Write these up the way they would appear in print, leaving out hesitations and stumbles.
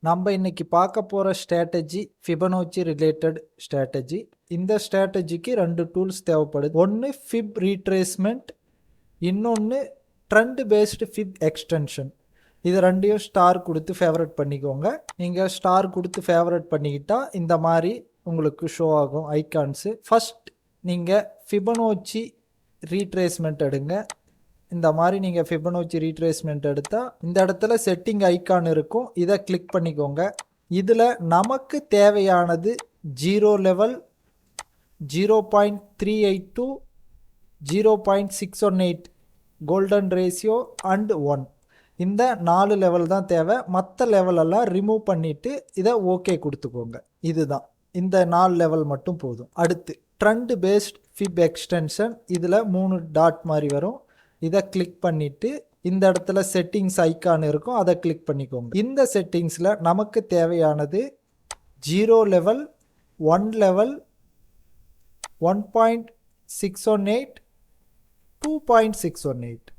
நம்ம இன்னைக்கு பார்க்க போகிற ஸ்ட்ராட்டஜி ஃபிபனோச்சி ரிலேட்டட் ஸ்ட்ராட்டஜி. இந்த ஸ்ட்ராட்டஜிக்கு 2 டூல்ஸ் தேவைப்படுது. ஒன்று ஃபிப் ரீட்ரேஸ்மெண்ட், இன்னொன்று ட்ரெண்ட் பேஸ்டு ஃபிப் எக்ஸ்டென்ஷன். இது ரெண்டையும் ஸ்டார் கொடுத்து ஃபேவரட் பண்ணிக்கோங்க. நீங்கள் ஸ்டார் கொடுத்து ஃபேவரட் பண்ணிக்கிட்டா இந்த மாதிரி உங்களுக்கு ஷோ ஆகும் ஐகான்ஸு. ஃபஸ்ட் நீங்கள் ஃபிபனோச்சி ரீட்ரேஸ்மெண்ட் எடுங்க. இந்த மாதிரி நீங்கள் ஃபிபனோச்சி ரீட்ரேஸ்மெண்ட் எடுத்தால் இந்த இடத்துல செட்டிங் ஐக்கான் இருக்கும். இதை கிளிக் பண்ணிக்கோங்க. இதில் நமக்கு தேவையானது 0 லெவல், 0.382, 0.618 கோல்டன் ரேஷியோ அண்ட் 1. இந்த 4 லெவல் தான் தேவை. மற்ற லெவலெல்லாம் ரிமூவ் பண்ணிவிட்டு இதை ஓகே கொடுத்துக்கோங்க. இதுதான், இந்த 4 லெவல் மட்டும் போதும். அடுத்து ட்ரெண்ட் பேஸ்ட் ஃபிப் எக்ஸ்டென்ஷன். இதில் 3 டாட் மாதிரி வரும். இதை கிளிக் பண்ணிவிட்டு இந்த இடத்துல செட்டிங்ஸ் ஐக்கான் இருக்கும், அதை கிளிக் பண்ணிக்கோங்க. இந்த செட்டிங்ஸில் நமக்கு தேவையானது 0 லெவல், 1 லெவல், 1.618, 2.618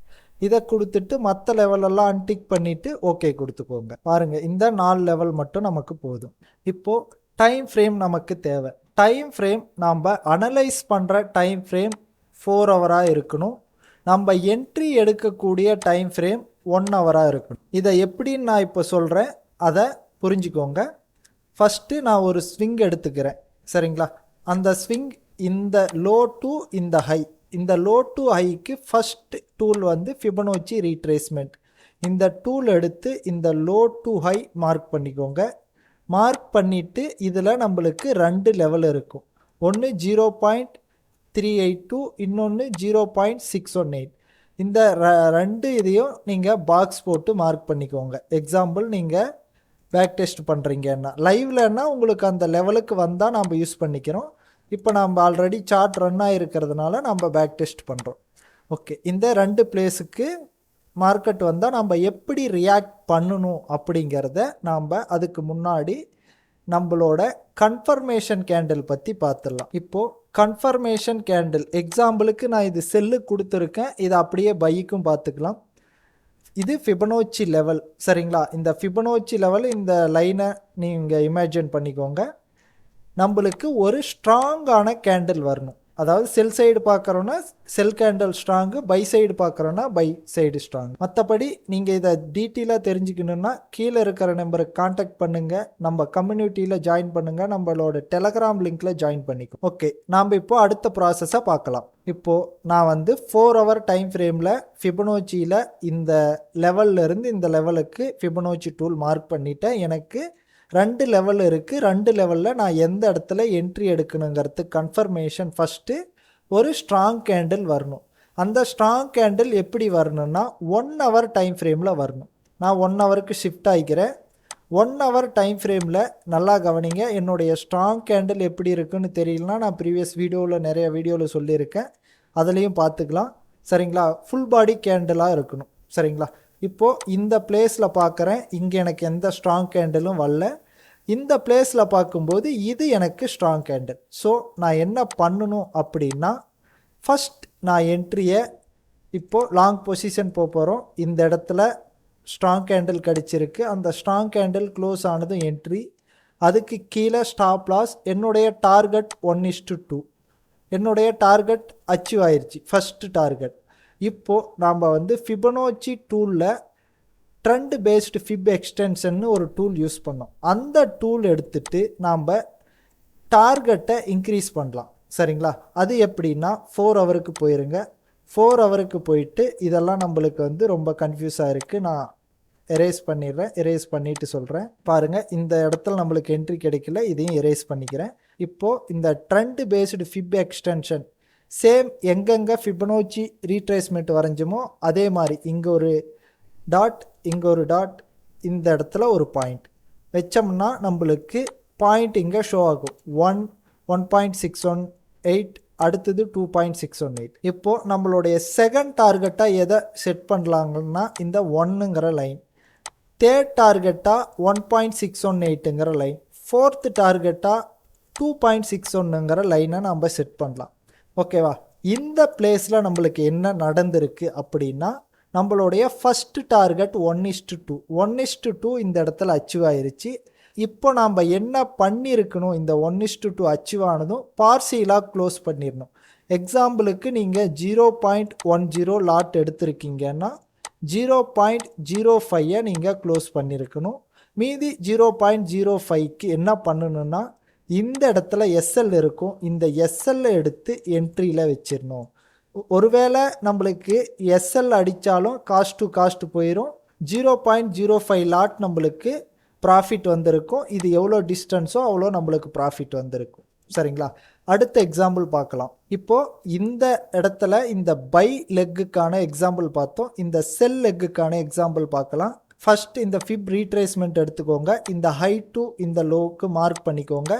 இதை கொடுத்துட்டு மற்ற லெவலெல்லாம் அன்டிக் பண்ணிவிட்டு ஓகே கொடுத்துக்கோங்க. பாருங்கள், இந்த 4 லெவல் மட்டும் நமக்கு போதும். இப்போது டைம் ஃப்ரேம் நமக்கு தேவை. டைம் ஃப்ரேம் நாம் அனலைஸ் பண்ணுற டைம் ஃப்ரேம் 4 ஹவராக இருக்கணும். நம்ம என்ட்ரி எடுக்கக்கூடிய டைம் ஃப்ரேம் 1 ஹவராக இருக்கணும். இதை எப்படின்னு நான் இப்போ சொல்கிறேன், அதை புரிஞ்சுக்கோங்க. ஃபஸ்ட்டு நான் ஒரு ஸ்விங் எடுத்துக்கிறேன், சரிங்களா? அந்த ஸ்விங் இந்த லோ டு இந்த ஹை, இந்த low to haiku first tool வந்து ஃபிபனோச்சி ரீட்ரேஸ்மெண்ட். இந்த டூல் எடுத்து இந்த லோ டு ஹை மார்க் பண்ணிக்கோங்க. மார்க் பண்ணிவிட்டு இதில் நம்மளுக்கு 2 லெவல் இருக்கும். ஒன்று 0.382, இன்னொன்று 0.618. இந்த 2 இதையும் நீங்கள் பாக்ஸ் போட்டு மார்க் பண்ணிக்கோங்க. எக்ஸாம்பிள், நீங்கள் பேக் டெஸ்ட் பண்ணுறீங்கன்னா, லைவ்லன்னா உங்களுக்கு அந்த லெவலுக்கு வந்தால் நம்ம யூஸ் பண்ணிக்கிறோம். இப்போ நம்ம ஆல்ரெடி சார்ட் ரன் ஆகிருக்கிறதுனால நம்ம பேக் டெஸ்ட் பண்ணுறோம். ஓகே, இந்த 2 பிளேஸுக்கு மார்க்கெட் வந்தால் நம்ம எப்படி ரியாக்ட் பண்ணணும் அப்படிங்கிறத நாம் அதுக்கு முன்னாடி நம்மளோட கன்ஃபர்மேஷன் கேண்டில் பற்றி பார்த்துடலாம். இப்போது கன்ஃபர்மேஷன் கேண்டில் எக்ஸாம்பிளுக்கு நான் இது செல்லு கொடுத்துருக்கேன், இதை அப்படியே பைக்கும் பார்த்துக்கலாம். இது ஃபிபனோச்சி லெவல், சரிங்களா? இந்த ஃபிபனோச்சி லெவல், இந்த லைனை நீங்கள் இமேஜின் பண்ணிக்கோங்க. நம்மளுக்கு ஒரு ஸ்ட்ராங்கான கேண்டில் வரணும். அதாவது செல் சைடு பார்க்குறோன்னா sell candle strong, buy side பார்க்குறோன்னா பை சைடு ஸ்ட்ராங். மற்றபடி நீங்கள் இதை டீட்டெயிலாக தெரிஞ்சுக்கணுன்னா கீழே இருக்கிற நம்பருக்கு காண்டாக்ட் பண்ணுங்கள், நம்ம கம்யூனிட்டியில் ஜாயின் பண்ணுங்கள், நம்மளோட டெலகிராம் லிங்க்கில் ஜாயின் பண்ணிக்கோ. ஓகே, நாம் இப்போ அடுத்த ப்ராசஸை பார்க்கலாம். இப்போது நான் வந்து 4 ஹவர் டைம் ஃப்ரேமில் ஃபிபனோச்சியில் இந்த லெவல்லேருந்து இந்த லெவலுக்கு ஃபிபனோச்சி டூல் மார்க் பண்ணிவிட்டேன். எனக்கு 2 லெவல் இருக்குது. 2 லெவலில் நான் எந்த இடத்துல என்ட்ரி எடுக்கணுங்கிறது கன்ஃபர்மேஷன். ஃபஸ்ட்டு ஒரு ஸ்ட்ராங் கேண்டில் வரணும். அந்த ஸ்ட்ராங் கேண்டில் எப்படி வரணும்னா 1 ஹவர் டைம் ஃப்ரேமில் வரணும். நான் 1 ஹவருக்கு ஷிஃப்ட் ஆகிக்கிறேன். 1 ஹவர் டைம் ஃப்ரேமில் நல்லா கவனிங்க. என்னுடைய ஸ்ட்ராங் கேண்டில் எப்படி இருக்குன்னு தெரியலனா நான் ப்ரீவியஸ் வீடியோவில் நிறைய வீடியோவில் சொல்லியிருக்கேன், அதுலேயும் பார்த்துக்கலாம், சரிங்களா? ஃபுல் பாடி கேண்டிலாக இருக்கணும், சரிங்களா? இப்போது இந்த பிளேஸில் பார்க்குறேன், இங்கே எனக்கு எந்த ஸ்ட்ராங் கேண்டிலும் வரல. இந்த பிளேஸில் பார்க்கும்போது இது எனக்கு ஸ்ட்ராங் கேண்டில். ஸோ நான் என்ன பண்ணணும் அப்படின்னா, ஃபஸ்ட் நான் என்ட்ரியை இப்போது லாங் பொசிஷன் போகிறோம். இந்த இடத்துல ஸ்ட்ராங் கேண்டில் கிடச்சிருக்கு. அந்த ஸ்ட்ராங் கேண்டில் க்ளோஸ் ஆனதும் என்ட்ரி, அதுக்கு கீழே ஸ்டாப் லாஸ். என்னுடைய டார்கெட் 1:2. என்னுடைய டார்கெட் அச்சீவ் ஆயிடுச்சு, ஃபஸ்ட்டு டார்கெட். இப்போது நாம் வந்து ஃபிபனோச்சி டூலில் ட்ரெண்ட் பேஸ்டு ஃபிப் எக்ஸ்டென்ஷன்னு ஒரு டூல் யூஸ் பண்ணோம். அந்த டூல் எடுத்துகிட்டு நாம் டார்கெட்டை இன்க்ரீஸ் பண்ணலாம், சரிங்களா? அது எப்படின்னா 4 ஹவருக்கு போயிருங்க. 4 ஹவருக்கு போயிட்டு இதெல்லாம் நம்மளுக்கு வந்து ரொம்ப கன்ஃபியூஸாக இருக்குது, நான் எரேஸ் பண்ணிடுறேன். எரேஸ் பண்ணிவிட்டு சொல்கிறேன். பாருங்கள், இந்த இடத்துல நம்மளுக்கு என்ட்ரி கிடைக்கல, இதையும் எரேஸ் பண்ணிக்கிறேன். இப்போது இந்த ட்ரெண்ட் பேஸ்டு ஃபிப் எக்ஸ்டென்ஷன் சேம் எங்கெங்கே ஃபிபனோச்சி ரீட்ரேஸ்மெண்ட் வரைஞ்சோமோ அதே மாதிரி இங்கே ஒரு டாட், இங்கே ஒரு டாட், இந்த இடத்துல ஒரு பாயிண்ட் வச்சோம்னா நம்மளுக்கு பாயிண்ட் இங்கே ஷோ ஆகும். 1.618, அடுத்தது 2.618. இப்போது நம்மளுடைய செகண்ட் டார்கெட்டாக எதை செட் பண்ணலாங்கன்னா இந்த 1ங்கிற லைன், தேர்ட் டார்கெட்டாக 1.618ங்கிற லைன், ஃபோர்த்து டார்கெட்டாக 2.61ங்கிற லைனை நம்ம செட் பண்ணலாம். ஓகேவா? இந்த பிளேஸில் நம்மளுக்கு என்ன நடந்திருக்கு அப்படின்னா, நம்மளுடைய ஃபஸ்ட்டு டார்கெட் 1:2 1:2 இந்த இடத்துல அச்சீவ் ஆயிருச்சு. இப்போ நாம் என்ன பண்ணியிருக்கணும், இந்த 1:2 அச்சீவ் ஆனதும் பார்சியலாக க்ளோஸ் பண்ணிடணும். எக்ஸாம்பிளுக்கு நீங்கள் 0.10 லாட் எடுத்திருக்கீங்கன்னா 0.05 நீங்கள் க்ளோஸ் பண்ணியிருக்கணும். மீதி 0.05க்கு என்ன பண்ணணும்னா இந்த இடத்துல எஸ்எல் இருக்கும், இந்த எஸ்எல்லை எடுத்து என்ட்ரியில் வச்சிடணும். ஒருவேளை நம்மளுக்கு எஸ்எல் அடித்தாலும் காஸ்ட் டு காஸ்ட் போயிடும். 0.05 லாட் நம்மளுக்கு ப்ராஃபிட் வந்திருக்கும். இது எவ்வளோ டிஸ்டன்ஸோ அவ்வளோ நம்மளுக்கு ப்ராஃபிட் வந்திருக்கும். சரிங்களா? அடுத்த எக்ஸாம்பிள் பார்க்கலாம். இப்போது இந்த இடத்துல இந்த பை லெக்குக்கான எக்ஸாம்பிள் பார்த்தோம். இந்த செல் லெக்குக்கான எக்ஸாம்பிள் பார்க்கலாம். ஃபர்ஸ்ட் இந்த ஃபிப் ரீட்ரேஸ்மெண்ட் எடுத்துக்கோங்க. இந்த ஹை டு இந்த லோவுக்கு மார்க் பண்ணிக்கோங்க.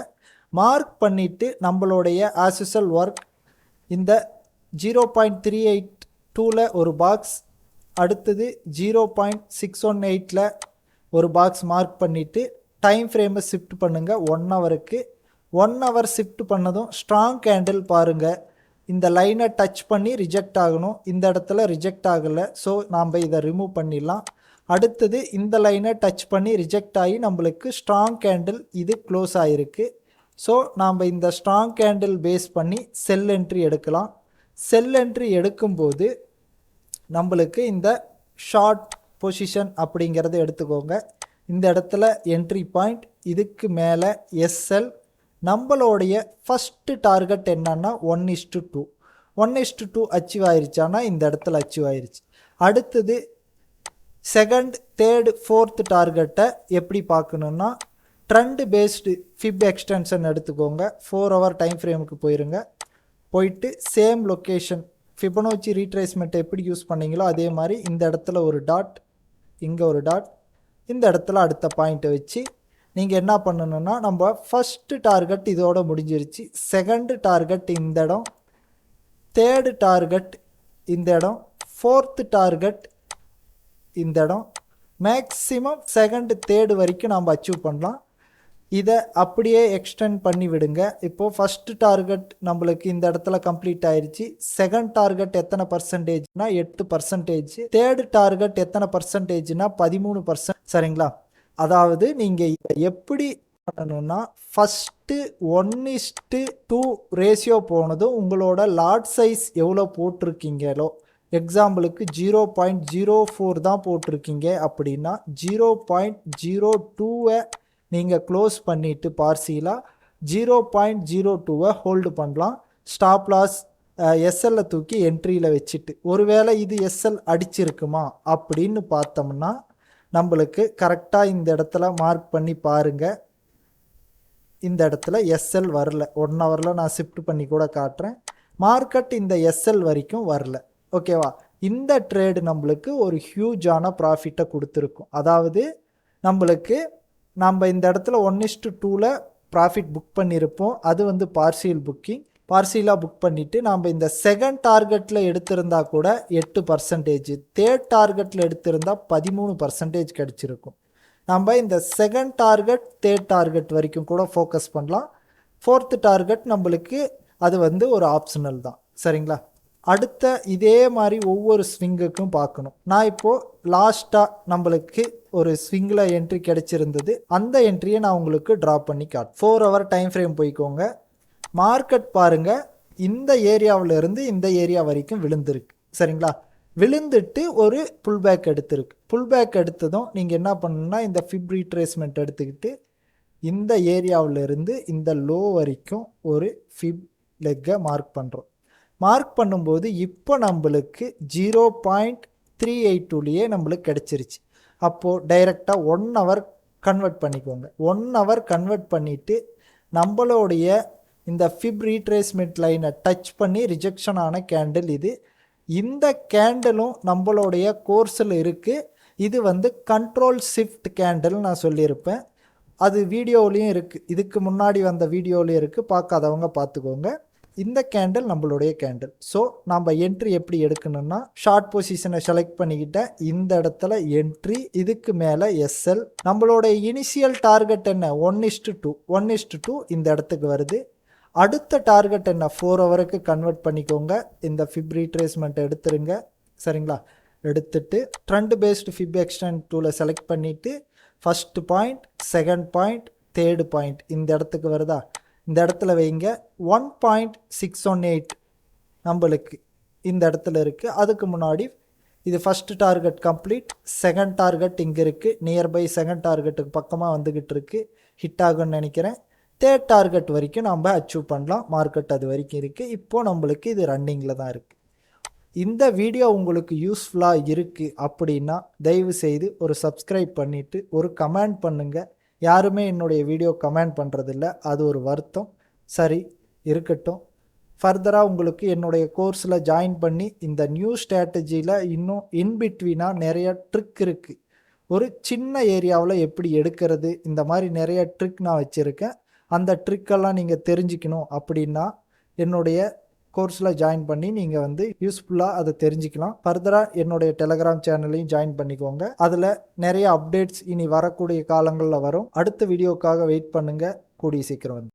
மார்க் பண்ணிவிட்டு நம்மளுடைய ஆஸ் யூசுவல் ஒர்க் இந்த 0.382ல் ஒரு பாக்ஸ், அடுத்தது 0.618ல் ஒரு பாக்ஸ் மார்க் பண்ணிவிட்டு டைம் ஃப்ரேமை ஷிஃப்ட் பண்ணுங்கள் 1 ஹவருக்கு. 1 ஹவர் ஷிஃப்ட் பண்ணதும் ஸ்ட்ராங் கேண்டில் பாருங்கள், இந்த லைனை டச் பண்ணி ரிஜெக்ட் ஆகணும். இந்த இடத்துல ரிஜெக்ட் ஆகலை, ஸோ நாம் இதை ரிமூவ் பண்ணிடலாம். அடுத்தது இந்த லைனை டச் பண்ணி ரிஜெக்ட் ஆகி நம்மளுக்கு ஸ்ட்ராங் கேண்டில் இது க்ளோஸ் ஆகிருக்கு. ஸோ நாம் இந்த ஸ்ட்ராங் கேண்டில் பேஸ் பண்ணி செல் என்ட்ரி எடுக்கலாம். செல் என்ட்ரி எடுக்கும்போது நம்மளுக்கு இந்த ஷார்ட் பொசிஷன் அப்படிங்கிறத எடுத்துக்கோங்க. இந்த இடத்துல என்ட்ரி பாயிண்ட், இதுக்கு மேலே எஸ்எல். நம்மளுடைய ஃபஸ்ட்டு டார்கெட் என்னன்னா 1:2 1:2 அச்சீவ் ஆயிருச்சானா இந்த இடத்துல அச்சீவ் ஆயிருச்சு. அடுத்தது செகண்ட், தேர்டு, ஃபோர்த்து டார்கெட்டை எப்படி பார்க்கணுன்னா ட்ரெண்ட் பேஸ்டு ஃபிப் எக்ஸ்டென்ஷன் எடுத்துக்கோங்க. 4 ஹவர் டைம் ஃப்ரேமுக்கு போயிருங்க. போயிட்டு சேம் லொக்கேஷன் ஃபிபனோச்சி ரீட்ரேஸ்மெண்ட் எப்படி யூஸ் பண்ணீங்களோ அதே மாதிரி இந்த இடத்துல ஒரு டாட், இங்கே ஒரு டாட், இந்த இடத்துல அடுத்த பாயிண்ட்டை வச்சு நீங்கள் என்ன பண்ணணுன்னா நம்ம ஃபஸ்ட்டு டார்கெட் இதோட முடிஞ்சிருச்சு. செகண்டு டார்கெட் இந்த இடம், தேர்டு டார்கெட் இந்த இடம், ஃபோர்த்து டார்கெட் இந்த இடம், மேக்ஸிமம் செகண்டு தேர்டு வரைக்கும் நம்ம அச்சீவ் பண்ணலாம். இதை அப்படியே எக்ஸ்டெண்ட் பண்ணி விடுங்க. இப்போது ஃபஸ்ட்டு டார்கெட் நம்மளுக்கு இந்த இடத்துல கம்ப்ளீட் ஆயிடுச்சு. செகண்ட் டார்கெட் எத்தனை பர்சன்டேஜ்னா 8%, தேர்டு டார்கெட் எத்தனை பர்சன்டேஜ்னா 13%. சரிங்களா? அதாவது நீங்கள் இதை எப்படி பண்ணணும்னா ஃபஸ்ட்டு 1:2 ரேஷியோ போனதும் உங்களோட லாட் சைஸ் எவ்வளோ போட்டிருக்கீங்களோ, எக்ஸாம்பிளுக்கு 0.04 தான் போட்டிருக்கீங்க அப்படின்னா 0.02 நீங்கள் க்ளோஸ் பண்ணிவிட்டு பார்சியலாக 0.02 ஹோல்டு பண்ணலாம். ஸ்டாப் லாஸ் எஸ்எல்லை தூக்கி என்ட்ரியில் வச்சுட்டு, ஒருவேளை இது எஸ்எல் அடிச்சிருக்குமா அப்படின்னு பார்த்தோம்னா நம்மளுக்கு கரெக்டாக இந்த இடத்துல மார்க் பண்ணி பாருங்கள். இந்த இடத்துல எஸ்எல் வரல. 1 ஹவரில் நான் ஷிஃப்ட் பண்ணி கூட காட்டுறேன். மார்க்கெட் இந்த எஸ்எல் வரைக்கும் வரல. ஓகேவா? இந்த ட்ரேடு நம்மளுக்கு ஒரு ஹியூஜான ப்ராஃபிட்டை கொடுத்துருக்கும். அதாவது நம்மளுக்கு நம்ம இந்த இடத்துல 1:2ல் ப்ராஃபிட் புக் பண்ணியிருப்போம். அது வந்து பார்சியல் புக்கிங். பார்சியலாக புக் பண்ணிவிட்டு நம்ம இந்த செகண்ட் டார்கெட்டில் எடுத்திருந்தா கூட 8%, தேர்ட் டார்கெட்டில் எடுத்திருந்தால் 13% கிடச்சிருக்கும். நம்ம இந்த செகண்ட் டார்கெட் தேர்ட் டார்கெட் வரைக்கும் கூட ஃபோக்கஸ் பண்ணலாம். ஃபோர்த்து டார்கெட் நம்மளுக்கு அது வந்து ஒரு ஆப்ஷனல் தான். சரிங்களா? அடுத்த இதே மாதிரி ஒவ்வொரு ஸ்விங்குக்கும் பார்க்கணும். நான் இப்போது லாஸ்ட்டாக நம்மளுக்கு ஒரு ஸ்விங்கில் என்ட்ரி கிடச்சிருந்தது. அந்த என்ட்ரியை நான் உங்களுக்கு ட்ராப் பண்ணி காட்டுறேன். 4 ஹவர் டைம் ஃப்ரேம் போய்க்கோங்க. மார்க்கெட் பாருங்கள், இந்த ஏரியாவிலேருந்து இந்த ஏரியா வரைக்கும் விழுந்திருக்கு. சரிங்களா? விழுந்துட்டு ஒரு புல் பேக் எடுத்திருக்கு. புல் பேக் எடுத்ததும் நீங்கள் என்ன பண்ணணும்னா இந்த ஃபிப் ரீட்ரேஸ்மெண்ட் எடுத்துக்கிட்டு இந்த ஏரியாவிலேருந்து இந்த லோ வரைக்கும் ஒரு ஃபிப் லெக்கை மார்க் பண்ணுறோம். மார்க் பண்ணும்போது இப்போ நம்மளுக்கு 0.382லேயே நம்மளுக்கு கிடச்சிருச்சு. அப்போது டைரெக்டாக 1 ஹவர் கன்வெர்ட் பண்ணிக்கோங்க. 1 ஹவர் கன்வெர்ட் பண்ணிவிட்டு நம்மளுடைய இந்த ஃபிப் ரீட்ரேஸ்மெண்ட் லைனை டச் பண்ணி ரிஜெக்ஷன் ஆன கேண்டில் இது. இந்த கேண்டிலும் நம்மளுடைய கோர்ஸில் இருக்குது. இது வந்து கண்ட்ரோல் ஷிஃப்ட் கேண்டில் நான் சொல்லியிருப்பேன். அது வீடியோவிலையும் இருக்குது, இதுக்கு முன்னாடி வந்த வீடியோவிலையும் இருக்குது. பார்க்காதவங்க பார்த்துக்கோங்க. இந்த கேண்டில் நம்மளுடைய கேண்டில். ஸோ நம்ம என்ட்ரி எப்படி எடுக்கணும்னா ஷார்ட் பொசிஷனை செலக்ட் பண்ணிக்கிட்டேன். இந்த இடத்துல என்ட்ரி, இதுக்கு மேலே எஸ்எல். நம்மளோட இனிஷியல் டார்கெட் என்ன 1:2 1:2 இந்த இடத்துக்கு வருது. அடுத்த டார்கெட் என்ன 4 ஹவருக்கு கன்வெர்ட் பண்ணிக்கோங்க. இந்த ஃபிப் ரீட்ரேஸ்மெண்ட் எடுத்துருங்க. சரிங்களா? எடுத்துட்டு ட்ரெண்ட் பேஸ்டு ஃபிப் எக்ஸ்டெண்ட் டூலை செலக்ட் பண்ணிவிட்டு first point, second point, third point இந்த இடத்துக்கு வருதா, இந்த இடத்துல வைங்க. 1.618 நம்மளுக்கு இந்த இடத்துல இருக்குது. அதுக்கு முன்னாடி இது first target complete, second target இங்கே இருக்குது, நியர்பை செகண்ட் டார்கெட்டுக்கு பக்கமாக வந்துக்கிட்டு இருக்குது, ஹிட் ஆகும்னு நினைக்கிறேன். தேர்ட் டார்கெட் வரைக்கும் நம்ம அச்சீவ் பண்ணலாம், மார்க்கெட் அது வரைக்கும் இருக்குது. இப்போது நம்மளுக்கு இது ரன்னிங்கில் தான் இருக்குது. இந்த வீடியோ உங்களுக்கு யூஸ்ஃபுல்லாக இருக்குது அப்படின்னா தயவு செய்து ஒரு சப்ஸ்கிரைப் பண்ணிவிட்டு ஒரு கமெண்ட் பண்ணுங்கள். யாருமே என்னுடைய வீடியோ கமெண்ட் பண்ணுறதில்ல, அது ஒரு வருத்தம். சரி இருக்கட்டும். ஃபர்தராக உங்களுக்கு என்னுடைய கோர்ஸில் ஜாயின் பண்ணி இந்த நியூ ஸ்ட்ராட்டஜியில் இன்னும் இன்பிட்வீனாக நிறைய ட்ரிக் இருக்குது. ஒரு சின்ன ஏரியாவில் எப்படி எடுக்கிறது, இந்த மாதிரி நிறைய ட்ரிக் நான் வச்சுருக்கேன். அந்த ட்ரிக்கெல்லாம் நீங்கள் தெரிஞ்சுக்கணும் அப்படின்னா என்னுடைய கோர்ஸில் ஜாயின் பண்ணி நீங்கள் யூஸ்ஃபுல்லாக அதை தெரிஞ்சுக்கலாம். ஃபர்தராக என்னுடைய டெலகிராம் சேனலையும் ஜாயின் பண்ணிக்கோங்க. அதில் நிறைய அப்டேட்ஸ் இனி வரக்கூடிய காலங்களில் வரும். அடுத்த வீடியோக்காக வெயிட் பண்ணுங்கள். கூடிய சீக்கிரம்